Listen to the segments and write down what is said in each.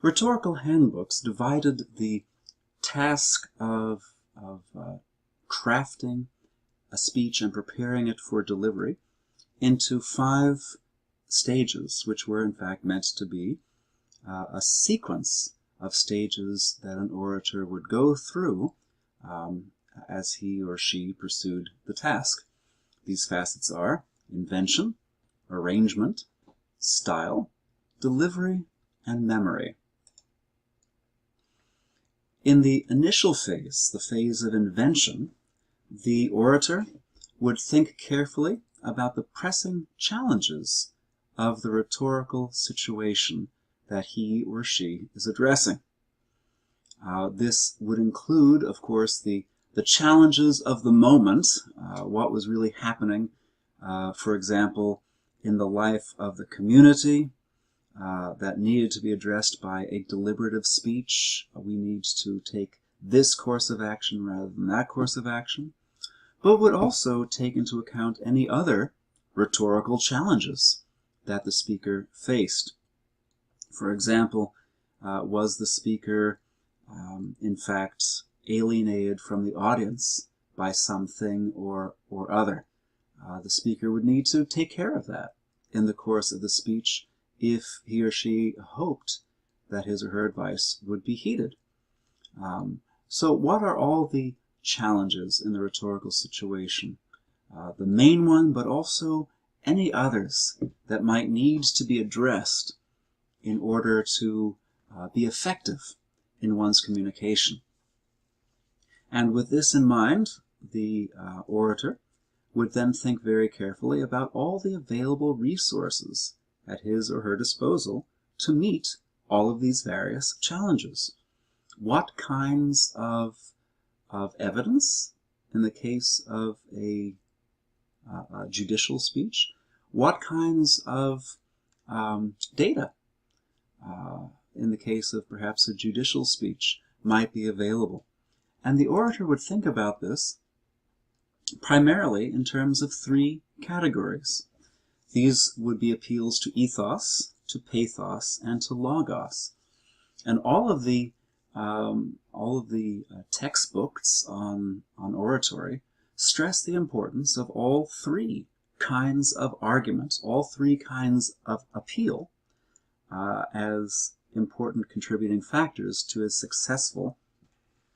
Rhetorical handbooks divided the task of crafting a speech and preparing it for delivery into 5 stages, which were in fact meant to be a sequence of stages that an orator would go through as he or she pursued the task. These facets are invention, arrangement, style, delivery, and memory. In the initial phase, the phase of invention, the orator would think carefully about the pressing challenges of the rhetorical situation that he or she is addressing. This would include, of course, the challenges of the moment, what was really happening, for example, in the life of the community, that needed to be addressed by a deliberative speech. We need to take this course of action rather than that course of action, but would also take into account any other rhetorical challenges that the speaker faced. For example, was the speaker in fact alienated from the audience by something or other? The speaker would need to take care of that in the course of the speech if he or she hoped that his or her advice would be heeded. So what are all the challenges in the rhetorical situation? The main one, but also any others that might need to be addressed in order to be effective in one's communication. And with this in mind, the orator would then think very carefully about all the available resources at his or her disposal to meet all of these various challenges. What kinds of evidence in the case of a judicial speech? What kinds of data in the case of perhaps a judicial speech might be available? And the orator would think about this primarily in terms of 3 categories. These would be appeals to ethos, to pathos, and to logos. And all of the textbooks on oratory stress the importance of all 3 kinds of argument, all 3 kinds of appeal as important contributing factors to a successful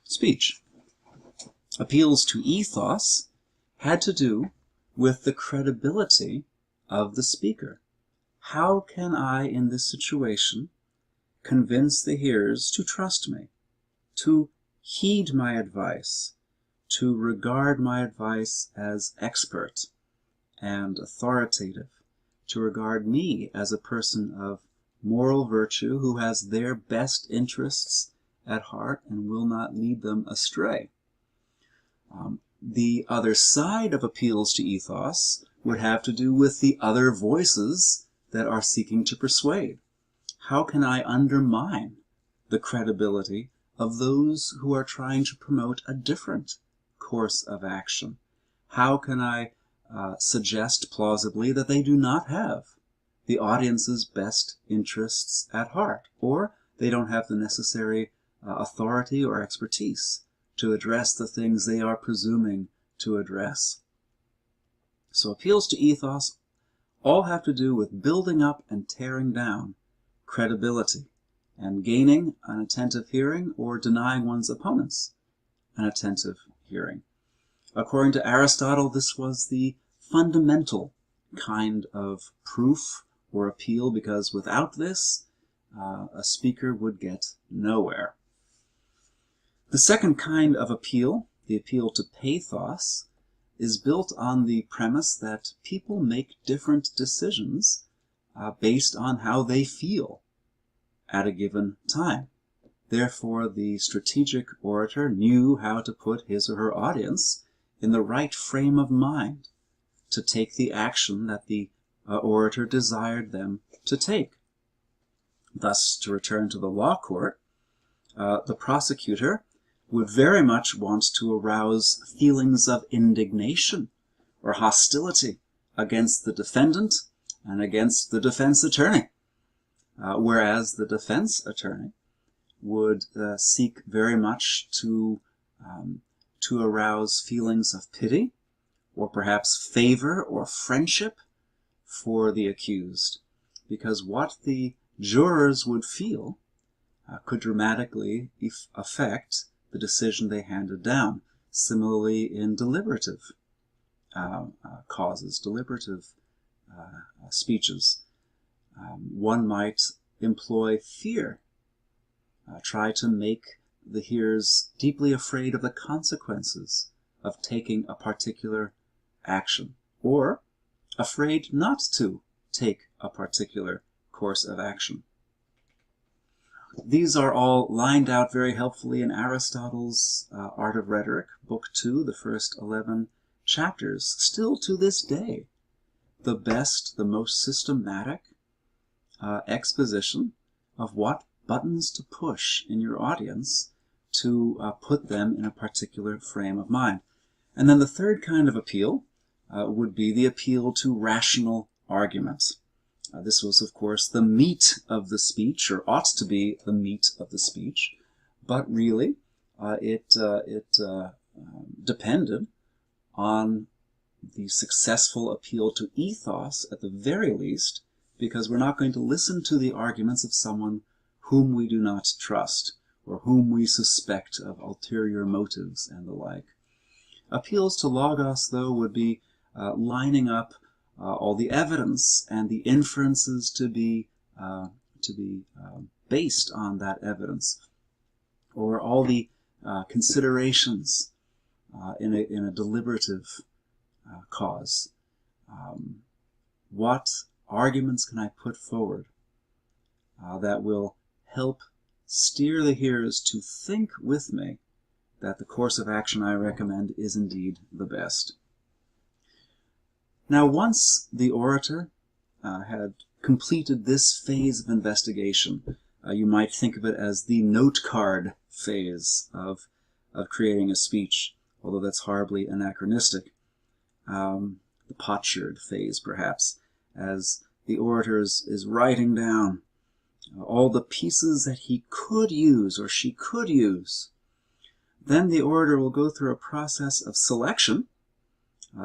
speech. Appeals to ethos had to do with the credibility of the speaker. How can I, in this situation, convince the hearers to trust me, to heed my advice, to regard my advice as expert and authoritative, to regard me as a person of moral virtue who has their best interests at heart and will not lead them astray? The other side of appeals to ethos would have to do with the other voices that are seeking to persuade. How can I undermine the credibility of those who are trying to promote a different course of action? How can I suggest plausibly that they do not have the audience's best interests at heart, or they don't have the necessary authority or expertise to address the things they are presuming to address? So appeals to ethos all have to do with building up and tearing down credibility and gaining an attentive hearing or denying one's opponents an attentive hearing. According to Aristotle, this was the fundamental kind of proof or appeal, because without this, a speaker would get nowhere. The second kind of appeal, the appeal to pathos, is built on the premise that people make different decisions based on how they feel at a given time. Therefore, the strategic orator knew how to put his or her audience in the right frame of mind to take the action that the orator desired them to take. Thus, to return to the law court, the prosecutor would very much want to arouse feelings of indignation or hostility against the defendant and against the defense attorney. whereas the defense attorney would seek very much to arouse feelings of pity, or perhaps favor or friendship for the accused, because what the jurors would feel could dramatically affect the decision they handed down. Similarly, in deliberative causes, deliberative speeches, one might employ fear, try to make the hearers deeply afraid of the consequences of taking a particular action, or afraid not to take a particular course of action. These are all lined out very helpfully in Aristotle's Art of Rhetoric, Book 2, the first 11 chapters. Still to this day, the best, the most systematic exposition of what buttons to push in your audience to put them in a particular frame of mind. And then the third kind of appeal would be the appeal to rational argument. This was, of course, the meat of the speech, or ought to be the meat of the speech, but really it depended on the successful appeal to ethos at the very least, because we're not going to listen to the arguments of someone whom we do not trust, or whom we suspect of ulterior motives and the like. Appeals to logos, though, would be lining up all the evidence and the inferences to be based on that evidence, or all the considerations in a deliberative cause. What arguments can I put forward that will help steer the hearers to think with me that the course of action I recommend is indeed the best? Now, once the orator had completed this phase of investigation, you might think of it as the note card phase of creating a speech, although that's horribly anachronistic. The potsherd phase, perhaps, as the orator is writing down all the pieces that he could use or she could use. Then the orator will go through a process of selection,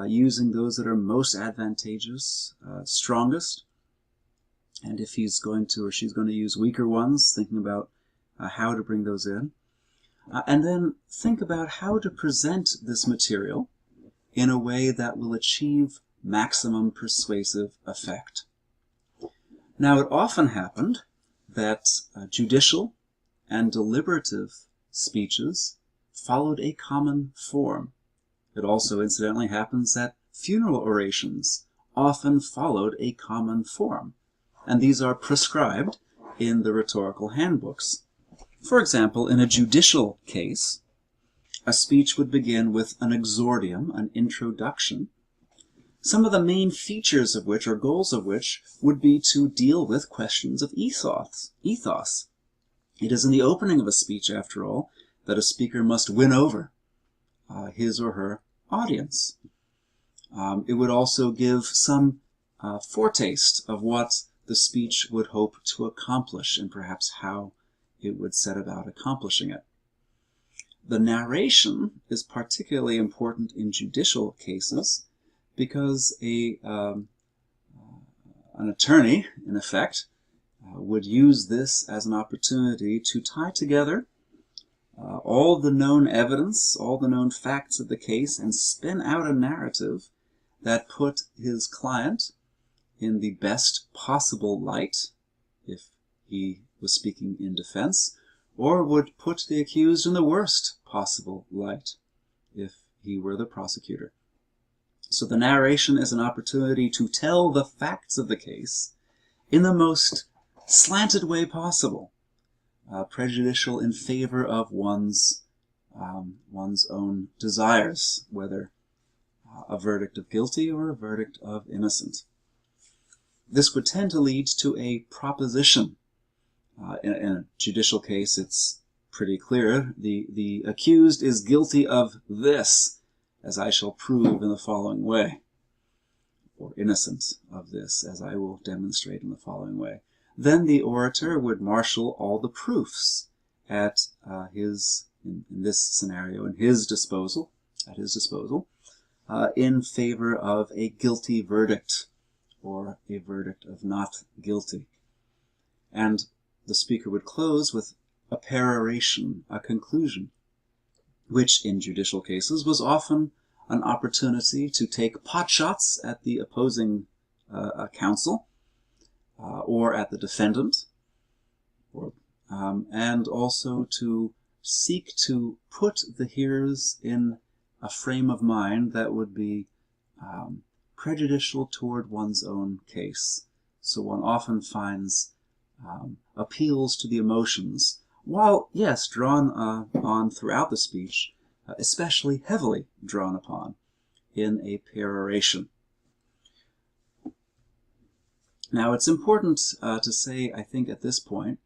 using those that are most advantageous, strongest, and if he's going to or she's going to use weaker ones, thinking about how to bring those in, and then think about how to present this material in a way that will achieve maximum persuasive effect. Now, it often happened that judicial and deliberative speeches followed a common form. It also, incidentally, happens that funeral orations often followed a common form, and these are prescribed in the rhetorical handbooks. For example, in a judicial case, a speech would begin with an exordium, an introduction, some of the main features of which, or goals of which, would be to deal with questions of ethos. It is in the opening of a speech, after all, that a speaker must win over his or her audience. It would also give some foretaste of what the speech would hope to accomplish, and perhaps how it would set about accomplishing it. The narration is particularly important in judicial cases because an attorney, in effect, would use this as an opportunity to tie together all the known evidence, all the known facts of the case, and spin out a narrative that put his client in the best possible light, if he was speaking in defense, or would put the accused in the worst possible light, if he were the prosecutor. So the narration is an opportunity to tell the facts of the case in the most slanted way possible, prejudicial in favor of one's own desires, whether a verdict of guilty or a verdict of innocent. This would tend to lead to a proposition. In a judicial case, it's pretty clear. The accused is guilty of this, as I shall prove in the following way, or innocent of this, as I will demonstrate in the following way. Then the orator would marshal all the proofs at in this scenario, at his disposal, in favor of a guilty verdict or a verdict of not guilty. And the speaker would close with a peroration, a conclusion, which in judicial cases was often an opportunity to take potshots at the opposing counsel or at the defendant, and also to seek to put the hearers in a frame of mind that would be prejudicial toward one's own case. So one often finds appeals to the emotions, while, yes, drawn on throughout the speech, especially heavily drawn upon in a peroration. Now, it's important to say, I think, at this point,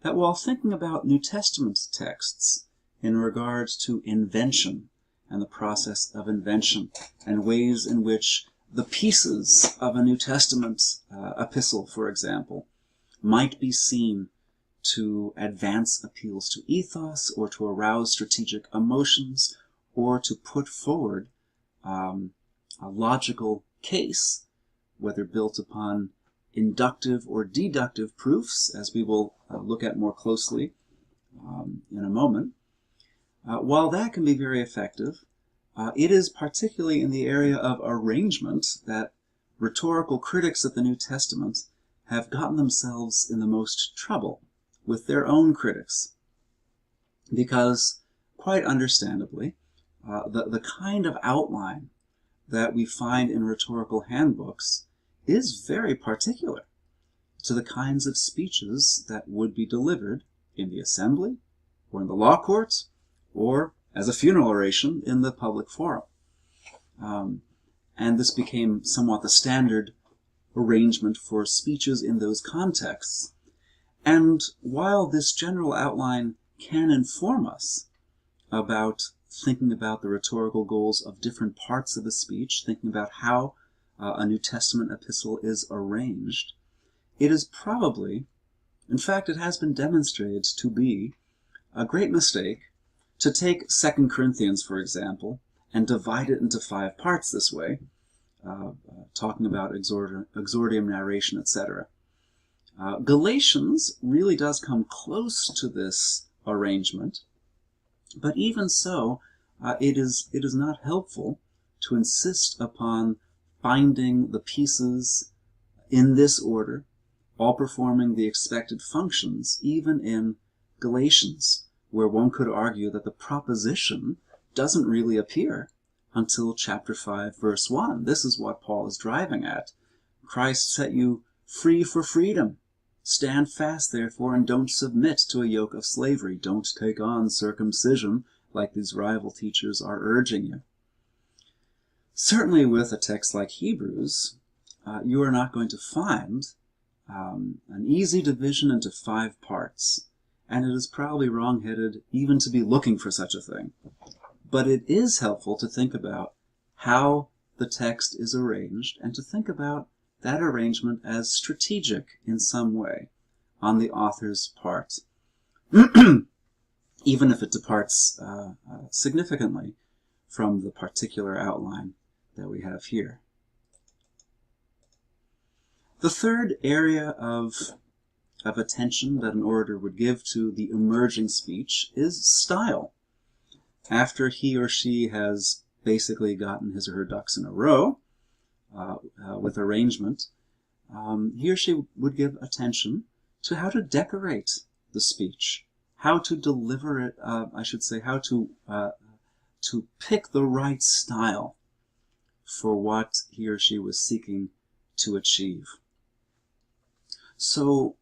that while thinking about New Testament texts in regards to invention and the process of invention and ways in which the pieces of a New Testament epistle, for example, might be seen to advance appeals to ethos or to arouse strategic emotions or to put forward a logical case, whether built upon inductive or deductive proofs, as we will look at more closely in a moment. While that can be very effective, it is particularly in the area of arrangement that rhetorical critics of the New Testament have gotten themselves in the most trouble with their own critics. Because, quite understandably, the kind of outline that we find in rhetorical handbooks is very particular to the kinds of speeches that would be delivered in the assembly, or in the law courts, or as a funeral oration in the public forum. And this became somewhat the standard arrangement for speeches in those contexts. And while this general outline can inform us about thinking about the rhetorical goals of different parts of a speech, thinking about how a New Testament epistle is arranged, it is probably, in fact it has been demonstrated to be, a great mistake to take 2 Corinthians, for example, and divide it into 5 parts this way, talking about exordium, narration, etc. Galatians really does come close to this arrangement, but even so, it is not helpful to insist upon finding the pieces in this order, all performing the expected functions, even in Galatians, where one could argue that the proposition doesn't really appear until chapter 5, verse 1. This is what Paul is driving at. Christ set you free for freedom. Stand fast, therefore, and don't submit to a yoke of slavery. Don't take on circumcision like these rival teachers are urging you. Certainly with a text like Hebrews, you are not going to find an easy division into 5 parts, and it is probably wrong-headed even to be looking for such a thing. But it is helpful to think about how the text is arranged and to think about that arrangement as strategic in some way on the author's part, even if it departs significantly from the particular outline that we have here. The third area of attention that an orator would give to the emerging speech is style. After he or she has basically gotten his or her ducks in a row with arrangement, he or she would give attention to how to decorate the speech, how to deliver it, I should say, how to pick the right style for what he or she was seeking to achieve. So,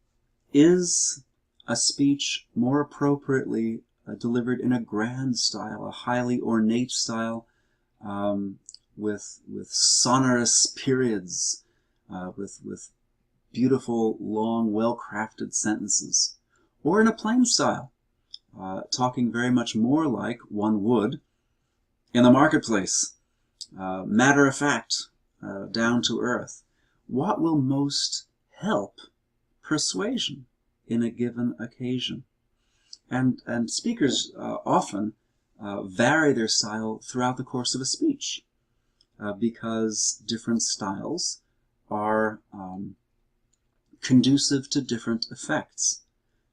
is a speech more appropriately delivered in a grand style, a highly ornate style, with sonorous periods, with beautiful, long, well-crafted sentences, or in a plain style, talking very much more like one would in the marketplace, matter of fact, down to earth? What will most help persuasion in a given occasion. And speakers often vary their style throughout the course of a speech because different styles are conducive to different effects.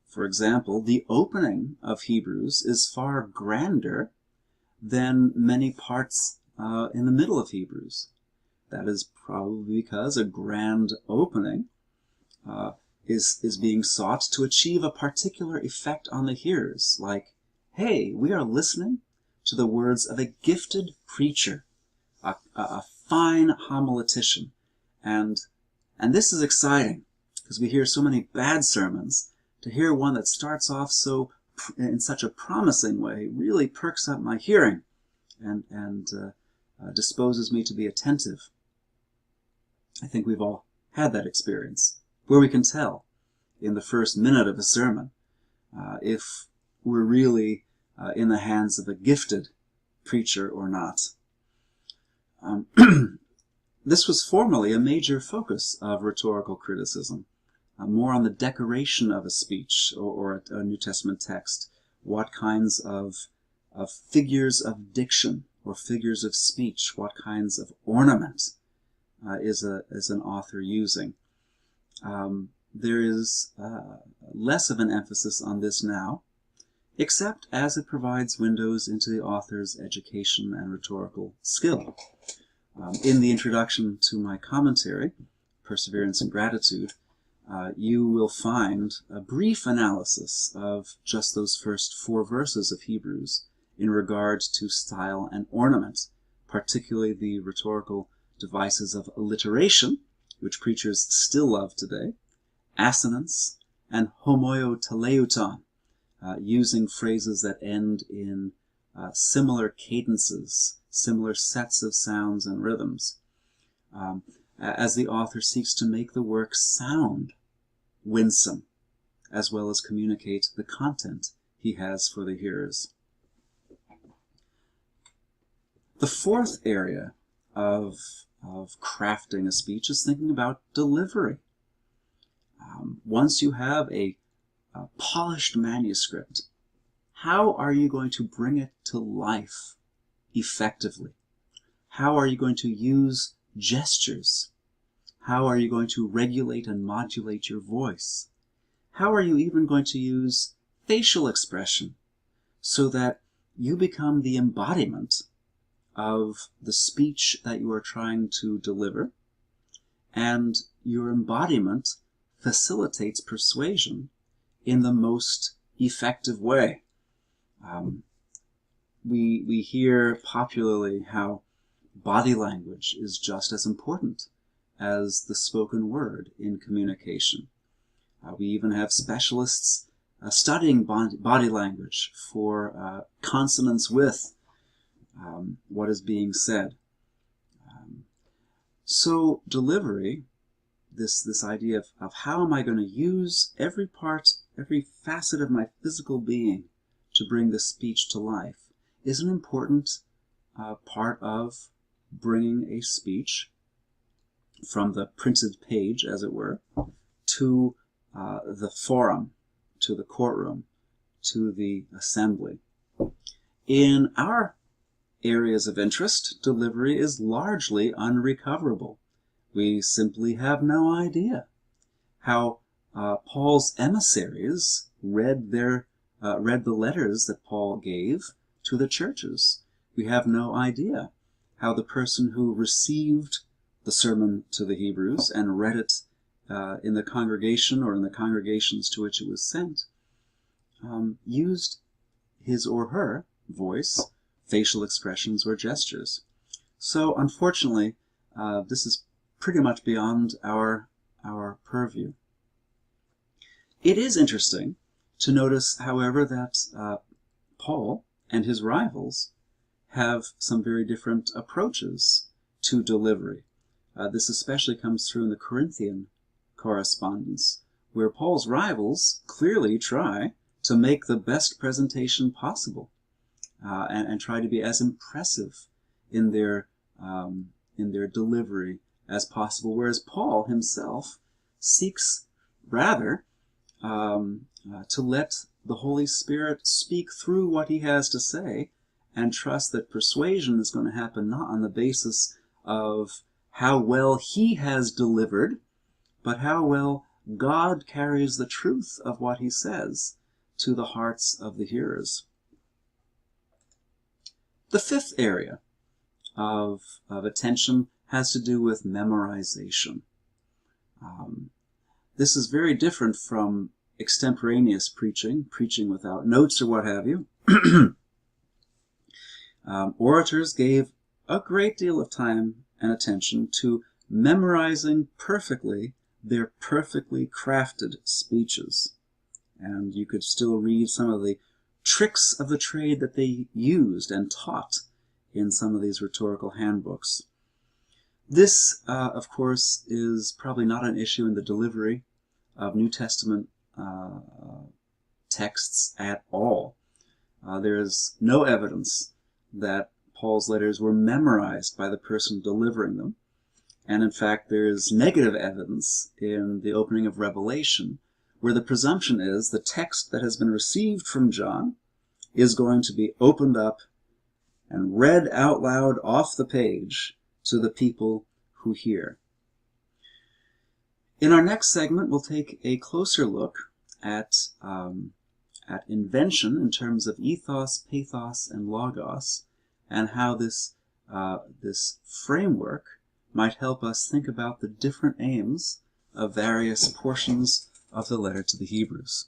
For example, the opening of Hebrews is far grander than many parts in the middle of Hebrews. That is probably because a grand opening is being sought to achieve a particular effect on the hearers, like, hey, we are listening to the words of a gifted preacher, a fine homiletician, and this is exciting because we hear so many bad sermons. To hear one that starts off in such a promising way really perks up my hearing and disposes me to be attentive. I think we've all had that experience, where we can tell in the first minute of a sermon if we're really in the hands of a gifted preacher or not. This was formerly a major focus of rhetorical criticism, more on the decoration of a speech or a New Testament text, what kinds of figures of diction or figures of speech, what kinds of ornament is an author using. There is less of an emphasis on this now, except as it provides windows into the author's education and rhetorical skill. In the introduction to my commentary, Perseverance and Gratitude, you will find a brief analysis of just those first 4 verses of Hebrews in regard to style and ornament, particularly the rhetorical devices of alliteration, which preachers still love today, assonance, and homoioteleuton, using phrases that end in similar cadences, similar sets of sounds and rhythms, as the author seeks to make the work sound winsome, as well as communicate the content he has for the hearers. The 4th area of crafting a speech is thinking about delivery. Once you have a polished manuscript, how are you going to bring it to life effectively? How are you going to use gestures? How are you going to regulate and modulate your voice? How are you even going to use facial expression so that you become the embodiment of the speech that you are trying to deliver, and your embodiment facilitates persuasion in the most effective way? We hear popularly how body language is just as important as the spoken word in communication. We even have specialists studying body language for consonance with what is being said. So delivery, this idea of how am I going to use every part, every facet of my physical being to bring this speech to life, is an important part of bringing a speech from the printed page, as it were, to the forum, to the courtroom, to the assembly. In our areas of interest, delivery is largely unrecoverable. We simply have no idea how Paul's emissaries read the letters that Paul gave to the churches. We have no idea how the person who received the sermon to the Hebrews and read it in the congregation or in the congregations to which it was sent used his or her voice, facial expressions, or gestures. So unfortunately, this is pretty much beyond our purview. It is interesting to notice, however, that Paul and his rivals have some very different approaches to delivery. This especially comes through in the Corinthian correspondence, where Paul's rivals clearly try to make the best presentation possible and try to be as impressive in their delivery as possible, whereas Paul himself seeks rather to let the Holy Spirit speak through what he has to say, and trust that persuasion is going to happen not on the basis of how well he has delivered, but how well God carries the truth of what he says to the hearts of the hearers. The fifth area of attention has to do with memorization. This is very different from extemporaneous preaching, preaching without notes or what have you. Orators gave a great deal of time and attention to memorizing perfectly their perfectly crafted speeches. And you could still read some of the tricks of the trade that they used and taught in some of these rhetorical handbooks. This, of course, is probably not an issue in the delivery of New Testament texts at all. There is no evidence that Paul's letters were memorized by the person delivering them. And in fact, there is negative evidence in the opening of Revelation, where the presumption is the text that has been received from John is going to be opened up and read out loud off the page to the people who hear. In our next segment, we'll take a closer look at invention in terms of ethos, pathos, and logos, and how this framework might help us think about the different aims of various portions of the letter to the Hebrews.